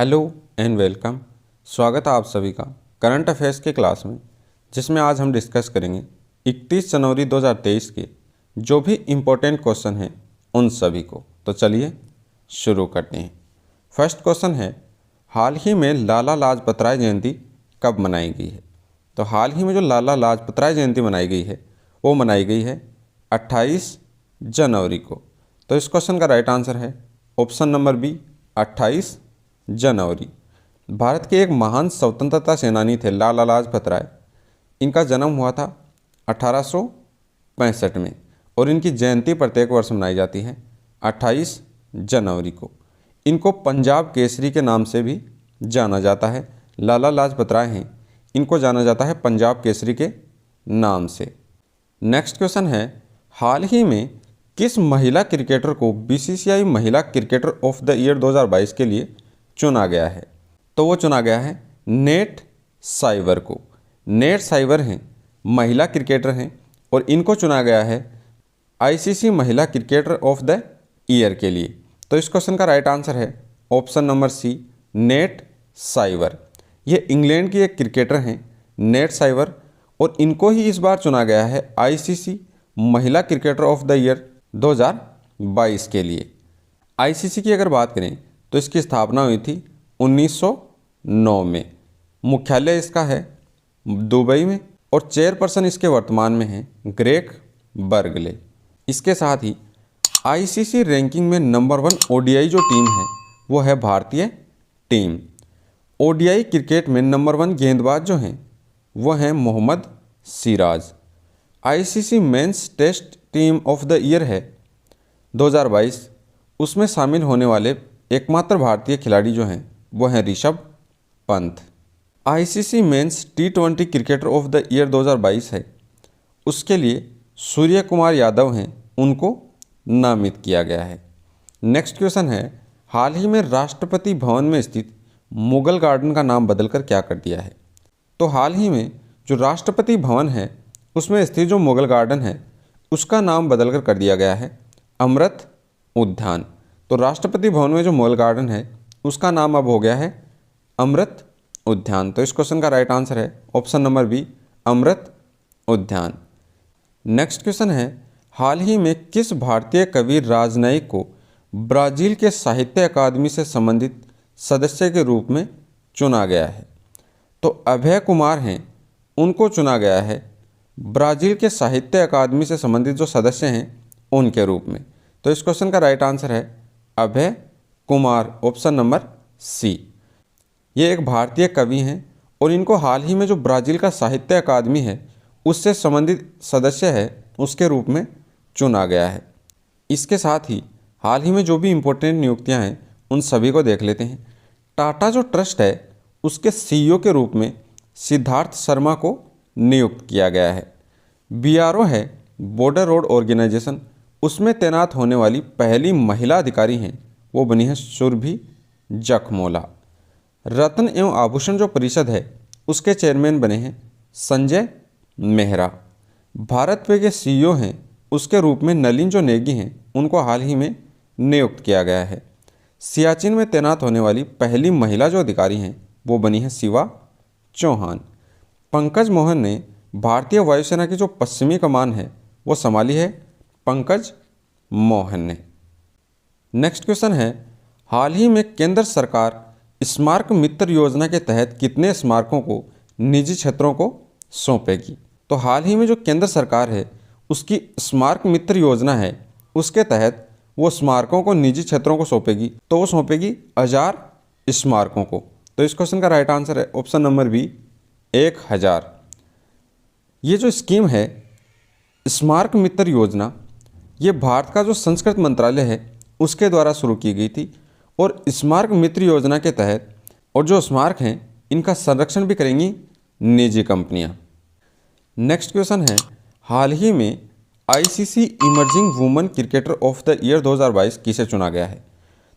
Hello and welcome. स्वागत है आप सभी का करंट अफेयर्स के क्लास में, जिसमें आज हम डिस्कस करेंगे 31 जनवरी 2023 के जो भी इम्पोर्टेंट क्वेश्चन हैं उन सभी को। तो चलिए शुरू करते हैं। फर्स्ट क्वेश्चन है, हाल ही में लाला लाजपत राय जयंती कब मनाई गई है? तो हाल ही में जो लाला लाजपत राय जयंती मनाई गई है वो मनाई गई है 28 जनवरी को। तो इस क्वेश्चन का राइट आंसर है ऑप्शन नंबर बी, 28 जनवरी। भारत के एक महान स्वतंत्रता सेनानी थे लाला लाजपत राय। इनका जन्म हुआ था 1865 में और इनकी जयंती प्रत्येक वर्ष मनाई जाती है 28 जनवरी को। इनको पंजाब केसरी के नाम से भी जाना जाता है। लाला लाजपत राय हैं, इनको जाना जाता है पंजाब केसरी के नाम से। नेक्स्ट क्वेश्चन है, हाल ही में किस महिला क्रिकेटर को बीसीसीआई महिला क्रिकेटर ऑफ द ईयर 2022 के लिए चुना गया है? तो वो चुना गया है नेट साइवर को। नेट साइवर हैं, महिला क्रिकेटर हैं और इनको चुना गया है आईसीसी महिला क्रिकेटर ऑफ द ईयर के लिए। तो इस क्वेश्चन का राइट आंसर है option number C, Nat Sciver. ये इंग्लैंड की एक क्रिकेटर हैं नेट साइवर और इनको ही इस बार चुना गया है आईसीसी महिला क्रिकेटर ऑफ द ईयर 2022 के लिए। आईसीसी की अगर बात करें तो इसकी स्थापना हुई थी 1909 में। मुख्यालय इसका है दुबई में और चेयरपर्सन इसके वर्तमान में हैं ग्रेग बर्गले। इसके साथ ही आईसीसी रैंकिंग में नंबर 1 ओडीआई जो टीम है वो है भारतीय टीम। ओडीआई क्रिकेट में नंबर 1 गेंदबाज जो हैं वो हैं Mohammed Siraj. ICC men's test team of the year है 2022, उसमें शामिल होने वाले एकमात्र भारतीय खिलाड़ी जो हैं वो हैं Rishabh Pant. ICC men's T20 cricketer of the year 2022 है, उसके लिए सूर्य कुमार यादव हैं, उनको नामित किया गया है। नेक्स्ट क्वेश्चन है, हाल ही में राष्ट्रपति भवन में स्थित मुगल गार्डन का नाम बदलकर क्या कर दिया है? तो हाल ही में जो राष्ट्रपति भवन है उसमें स्थित जो मुगल गार्डन है उसका नाम बदलकर कर दिया गया है अमृत उद्यान। तो राष्ट्रपति भवन में जो मुगल गार्डन है उसका नाम अब हो गया है अमृत उद्यान। तो इस क्वेश्चन का राइट आंसर है ऑप्शन नंबर बी, अमृत उद्यान। नेक्स्ट क्वेश्चन है, हाल ही में किस भारतीय कवि राजनयिक को ब्राज़ील के साहित्य अकादमी से संबंधित सदस्य के रूप में चुना गया है? तो अभय कुमार हैं, उनको चुना गया है ब्राज़ील के साहित्य अकादमी से संबंधित जो सदस्य हैं उनके रूप में। तो इस क्वेश्चन का राइट आंसर है अभय कुमार, ऑप्शन नंबर सी। ये एक भारतीय कवि हैं और इनको हाल ही में जो ब्राज़ील का साहित्य अकादमी है उससे संबंधित सदस्य है उसके रूप में चुना गया है। इसके साथ ही हाल ही में जो भी इम्पोर्टेंट नियुक्तियां हैं उन सभी को देख लेते हैं। टाटा जो ट्रस्ट है उसके सीईओ के रूप में सिद्धार्थ शर्मा को नियुक्त किया गया है। बीआरओ है बॉर्डर रोड ऑर्गेनाइजेशन, उसमें तैनात होने वाली पहली महिला अधिकारी हैं वो बनी है सुरभि जखमोला। रत्न एवं आभूषण जो परिषद है उसके चेयरमैन बने हैं संजय मेहरा। भारत पे के सीईओ हैं उसके रूप में नलिन जो नेगी हैं उनको हाल ही में नियुक्त किया गया है। सियाचिन में तैनात होने वाली पहली महिला जो अधिकारी हैं वो बनी है शिवा चौहान। पंकज मोहन ने भारतीय वायुसेना की जो पश्चिमी कमान है वो संभाली है पंकज मोहन ने। नेक्स्ट क्वेश्चन है, हाल ही में केंद्र सरकार स्मारक मित्र योजना के तहत कितने स्मारकों को निजी क्षेत्रों को सौंपेगी? तो हाल ही में जो केंद्र सरकार है उसकी स्मारक मित्र योजना है उसके तहत वो स्मारकों को निजी क्षेत्रों को सौंपेगी। तो वो सौंपेगी 1000 स्मारकों को। तो इस क्वेश्चन का राइट आंसर है ऑप्शन नंबर बी, 1000। ये जो स्कीम है स्मारक मित्र योजना, ये भारत का जो संस्कृत मंत्रालय है उसके द्वारा शुरू की गई थी और स्मारक मित्र योजना के तहत और जो स्मारक हैं इनका संरक्षण भी करेंगी निजी कंपनियां। नेक्स्ट क्वेश्चन है, हाल ही में ICC emerging women cricketer of the year 2022 किसे चुना गया है?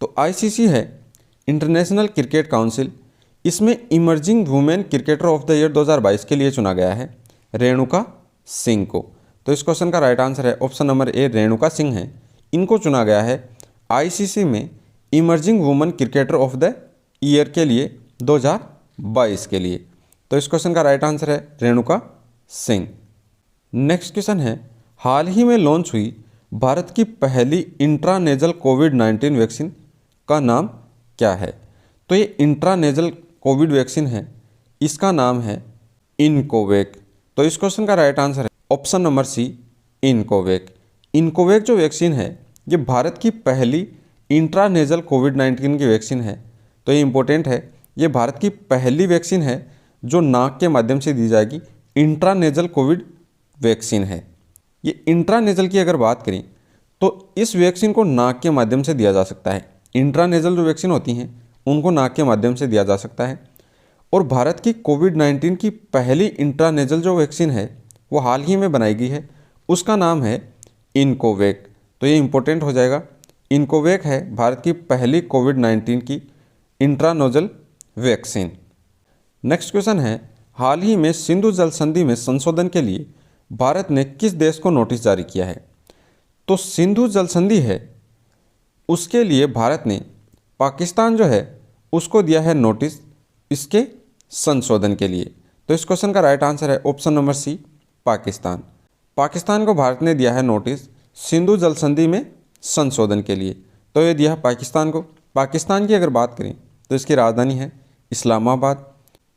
तो आईसीसी है इंटरनेशनल क्रिकेट काउंसिल, इसमें emerging women cricketer of the year 2022 के लिए चुना गया है रेणुका सिंह को। तो इस क्वेश्चन का राइट आंसर है option number A, Renuka Singh हैं, इनको चुना गया है आईसीसी में emerging women cricketer of the year के लिए 2022 के लिए। तो इस क्वेश्चन का राइट आंसर है रेणुका सिंह। नेक्स्ट क्वेश्चन है, हाल ही में लॉन्च हुई भारत की पहली इंट्रानेजल कोविड-19 वैक्सीन का नाम क्या है? तो ये इंट्रानेजल कोविड वैक्सीन है, इसका नाम है इनकोवेक। तो इस क्वेश्चन का राइट आंसर है ऑप्शन नंबर सी, इनकोवेक। इनकोवेक जो वैक्सीन है ये भारत की पहली इंट्रानेजल कोविड-19 की वैक्सीन है। तो ये इंपॉर्टेंट है, ये भारत की पहली वैक्सीन है जो नाक के माध्यम से दी जाएगी, इंट्रानेजल कोविड वैक्सीन है। ये इंट्रानेजल की अगर बात करें तो इस वैक्सीन को नाक के माध्यम से दिया जा सकता है। इंट्रानेजल जो वैक्सीन होती हैं उनको नाक के माध्यम से दिया जा सकता है। और भारत की कोविड-19 की पहली इंट्रानेजल जो वैक्सीन है वो हाल ही में बनाई गई है, उसका नाम है इनकोवेक। तो ये इंपॉर्टेंट हो जाएगा, इनकोवेक है भारत की पहली कोविड-19 की इंट्रानोजल वैक्सीन। नेक्स्ट क्वेश्चन है, हाल ही में सिंधु जल संधि में संशोधन के लिए भारत ने किस देश को नोटिस जारी किया है? तो सिंधु जल संधि है उसके लिए भारत ने पाकिस्तान जो है उसको दिया है नोटिस इसके संशोधन के लिए। तो इस क्वेश्चन का राइट आंसर है option number C, Pakistan. Pakistan को भारत ने दिया है नोटिस सिंधु जल संधि में संशोधन के लिए। तो ये दिया है पाकिस्तान को। पाकिस्तान की अगर बात करें तो इसकी राजधानी है इस्लामाबाद।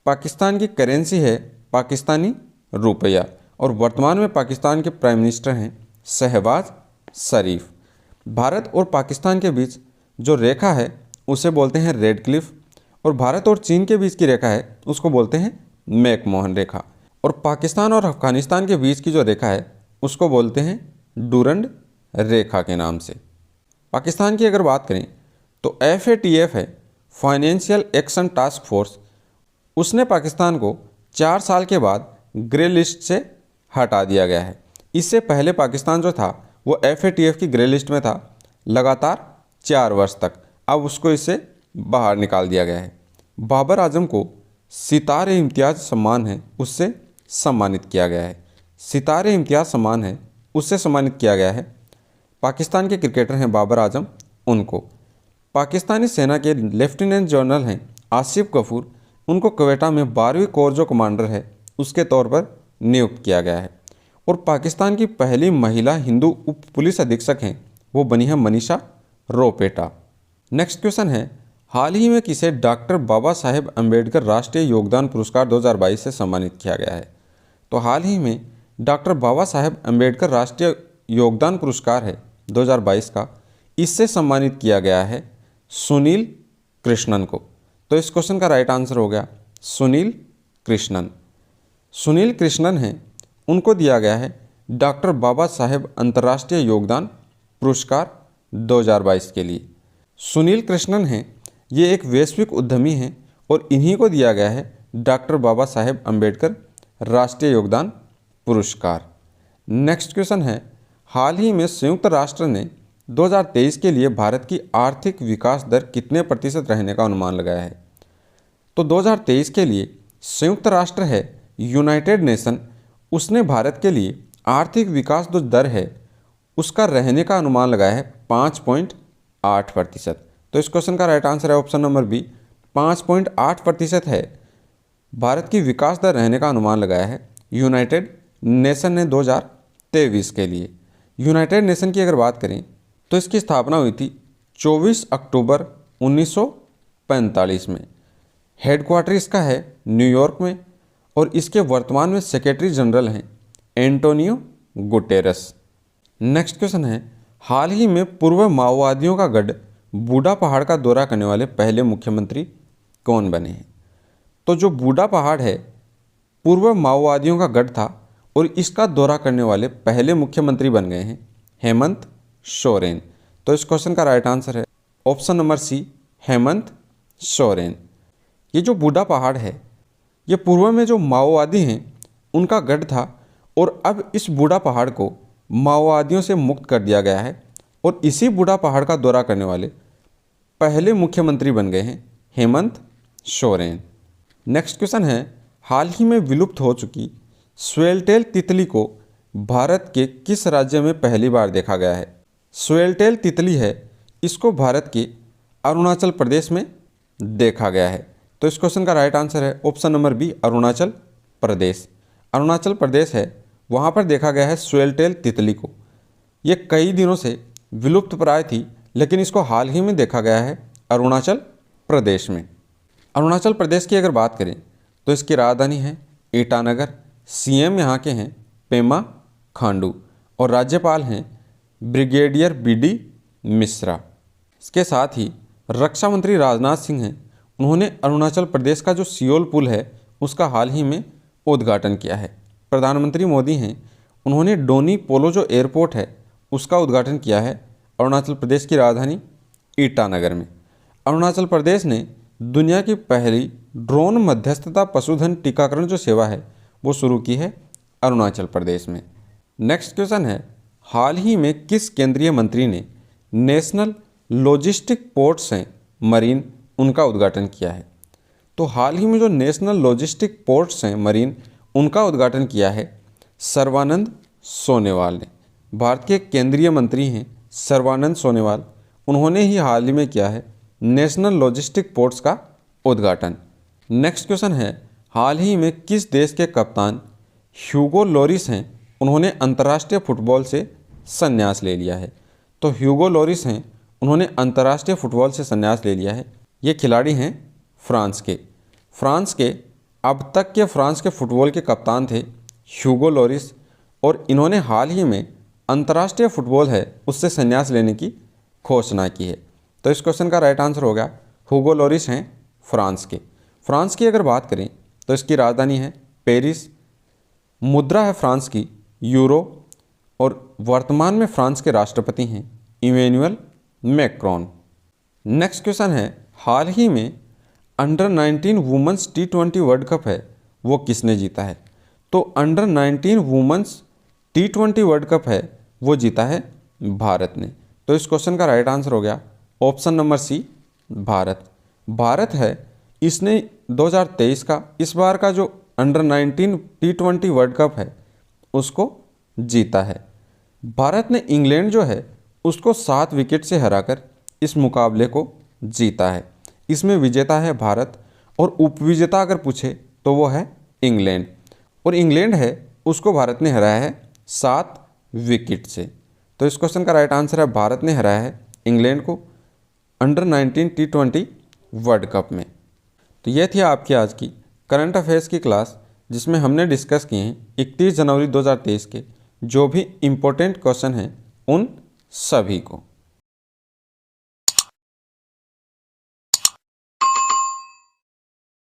पाकिस्तान की करेंसी है पाकिस्तानी रुपया और वर्तमान में पाकिस्तान के प्राइम मिनिस्टर हैं शहबाज शरीफ। भारत और पाकिस्तान के बीच जो रेखा है उसे बोलते हैं रेड क्लिफ और भारत और चीन के बीच की रेखा है उसको बोलते हैं मैकमोहन रेखा और पाकिस्तान और अफगानिस्तान के बीच की जो रेखा है उसको बोलते हैं डूरंड रेखा के नाम से। पाकिस्तान की अगर बात करें तो FATF है फाइनेंशियल एक्शन टास्क फोर्स, उसने पाकिस्तान को 4 साल के बाद ग्रे लिस्ट से हटा दिया गया है। इससे पहले पाकिस्तान जो था वो FATF की ग्रे लिस्ट में था लगातार 4 वर्ष तक, अब उसको इससे बाहर निकाल दिया गया है। बाबर आजम को सितारे इम्तियाज़ सम्मान है उससे सम्मानित किया गया है। सितारे इम्तियाज़ सम्मान है उससे सम्मानित किया गया है। पाकिस्तान के क्रिकेटर हैं बाबर आजम, उनको। पाकिस्तानी सेना के लेफ्टिनेंट जनरल हैं आसिफ गफूर, उनको क्वेटा में 12वीं कोर जो कमांडर है उसके तौर पर नियुक्त किया गया है। और पाकिस्तान की पहली महिला हिंदू उप पुलिस अधीक्षक हैं वो बनी है मनीषा रोपेटा। नेक्स्ट क्वेश्चन है, हाल ही में किसे डॉक्टर बाबा साहेब अम्बेडकर राष्ट्रीय योगदान पुरस्कार 2022 से सम्मानित किया गया है? तो हाल ही में डॉक्टर बाबा साहेब अम्बेडकर राष्ट्रीय योगदान पुरस्कार है 2022 का, इससे सम्मानित किया गया है सुनील कृष्णन को। तो इस क्वेश्चन का राइट आंसर हो गया सुनील कृष्णन। सुनील कृष्णन हैं, उनको दिया गया है डॉक्टर बाबा साहेब अंतर्राष्ट्रीय योगदान पुरस्कार 2022 के लिए। सुनील कृष्णन हैं, ये एक वैश्विक उद्यमी हैं और इन्हीं को दिया गया है डॉक्टर बाबा साहेब अम्बेडकर राष्ट्रीय योगदान पुरस्कार। नेक्स्ट क्वेश्चन है, हाल ही में संयुक्त राष्ट्र ने 2023 के लिए भारत की आर्थिक विकास दर कितने प्रतिशत रहने का अनुमान लगाया है? तो 2023 के लिए संयुक्त राष्ट्र है यूनाइटेड नेशन, उसने भारत के लिए आर्थिक विकास जो दर है उसका रहने का अनुमान लगाया है 5.8%। तो इस क्वेश्चन का राइट आंसर है ऑप्शन नंबर बी, 5.8% है भारत की विकास दर रहने का अनुमान लगाया है यूनाइटेड नेशन ने 2023 के लिए। यूनाइटेड नेशन की अगर बात करें तो इसकी स्थापना हुई थी 24 अक्टूबर 1945 में। हेडक्वार्टर इसका है न्यूयॉर्क में और इसके वर्तमान में सेक्रेटरी जनरल हैं एंटोनियो गुटेरस। नेक्स्ट क्वेश्चन है, हाल ही में पूर्व माओवादियों का गढ़ बूढ़ा पहाड़ का दौरा करने वाले पहले मुख्यमंत्री कौन बने हैं? तो जो बूढ़ा पहाड़ है पूर्व माओवादियों का गढ़ था और इसका दौरा करने वाले पहले मुख्यमंत्री बन गए हैं हेमंत सोरेन। तो इस क्वेश्चन का राइट आंसर है option number C, Hemant Soren. ये जो बूढ़ा पहाड़ है ये पूर्व में जो माओवादी हैं उनका गढ़ था और अब इस बूढ़ा पहाड़ को माओवादियों से मुक्त कर दिया गया है और इसी बूढ़ा पहाड़ का दौरा करने वाले पहले मुख्यमंत्री बन गए हैं हेमंत सोरेन। नेक्स्ट क्वेश्चन है, हाल ही में विलुप्त हो चुकी स्वेलटेल तितली को भारत के किस राज्य में पहली बार देखा गया है? स्वेलटेल तितली है इसको भारत के अरुणाचल प्रदेश में देखा गया है। तो इस क्वेश्चन का राइट आंसर है option number B, Arunachal Pradesh. Arunachal Pradesh है, वहाँ पर देखा गया है स्वेलटेल तितली को। ये कई दिनों से विलुप्त प्राय थी, लेकिन इसको हाल ही में देखा गया है अरुणाचल प्रदेश में। अरुणाचल प्रदेश की अगर बात करें तो इसकी राजधानी है ईटानगर, सीएम यहाँ के हैं पेमा खांडू और राज्यपाल हैं ब्रिगेडियर बीडी मिश्रा। इसके साथ ही रक्षा मंत्री राजनाथ सिंह हैं, उन्होंने अरुणाचल प्रदेश का जो सियोल पुल है उसका हाल ही में उद्घाटन किया है। प्रधानमंत्री मोदी हैं, उन्होंने डोनी पोलो जो एयरपोर्ट है उसका उद्घाटन किया है अरुणाचल प्रदेश की राजधानी ईटानगर में। अरुणाचल प्रदेश ने दुनिया की पहली ड्रोन मध्यस्थता पशुधन टीकाकरण जो सेवा है वो शुरू की है अरुणाचल प्रदेश में। नेक्स्ट क्वेश्चन है, हाल ही में किस केंद्रीय मंत्री ने नेशनल लॉजिस्टिक पोर्ट्स हैं मरीन, उनका उद्घाटन किया है? तो हाल ही में जो नेशनल लॉजिस्टिक पोर्ट्स हैं मरीन, उनका उद्घाटन किया है सर्बानंद सोनोवाल ने। भारत के केंद्रीय मंत्री हैं सर्बानंद सोनोवाल, उन्होंने ही हाल ही में किया है नेशनल लॉजिस्टिक पोर्ट्स का उद्घाटन। नेक्स्ट क्वेश्चन है, हाल ही में किस देश के कप्तान ह्यूगो लोरिस हैं, उन्होंने अंतर्राष्ट्रीय फुटबॉल से संन्यास ले लिया है? तो ह्यूगो लोरिस हैं, उन्होंने अंतर्राष्ट्रीय फुटबॉल से संन्यास ले लिया है। ये खिलाड़ी हैं फ्रांस के अब तक के फ्रांस के फुटबॉल के कप्तान थे ह्यूगो लोरिस, और इन्होंने हाल ही में अंतर्राष्ट्रीय फुटबॉल है उससे संन्यास लेने की घोषणा की है। तो इस क्वेश्चन का राइट आंसर होगा ह्यूगो लोरिस हैं फ्रांस की अगर बात करें तो इसकी राजधानी है पेरिस, मुद्रा है फ्रांस की यूरो, और वर्तमान में फ्रांस के राष्ट्रपति हैं इमैनुअल मैक्रोन। नेक्स्ट क्वेश्चन है, हाल ही में under 19 women's T20 world cup है वो किसने जीता है? तो under 19 women's T20 world cup है वो जीता है भारत ने। तो इस क्वेश्चन का राइट आंसर हो गया ऑप्शन नंबर सी, भारत है, इसने 2023 का इस बार का जो अंडर 19 T20 वर्ल्ड कप है उसको जीता है। भारत ने इंग्लैंड जो है उसको 7 विकेट से हराकर इस मुकाबले को जीता है। इसमें विजेता है भारत और उपविजेता अगर पूछे तो वो है इंग्लैंड, और इंग्लैंड है उसको भारत ने हराया है 7 विकेट से। तो इस क्वेश्चन का राइट आंसर है भारत ने हराया है इंग्लैंड को अंडर 19 T20 वर्ल्ड कप में। तो ये थी आपकी आज की करंट अफेयर्स की क्लास, जिसमें हमने डिस्कस किए हैं 31 जनवरी 2023 के जो भी इम्पोर्टेंट क्वेश्चन हैं उन सभी को।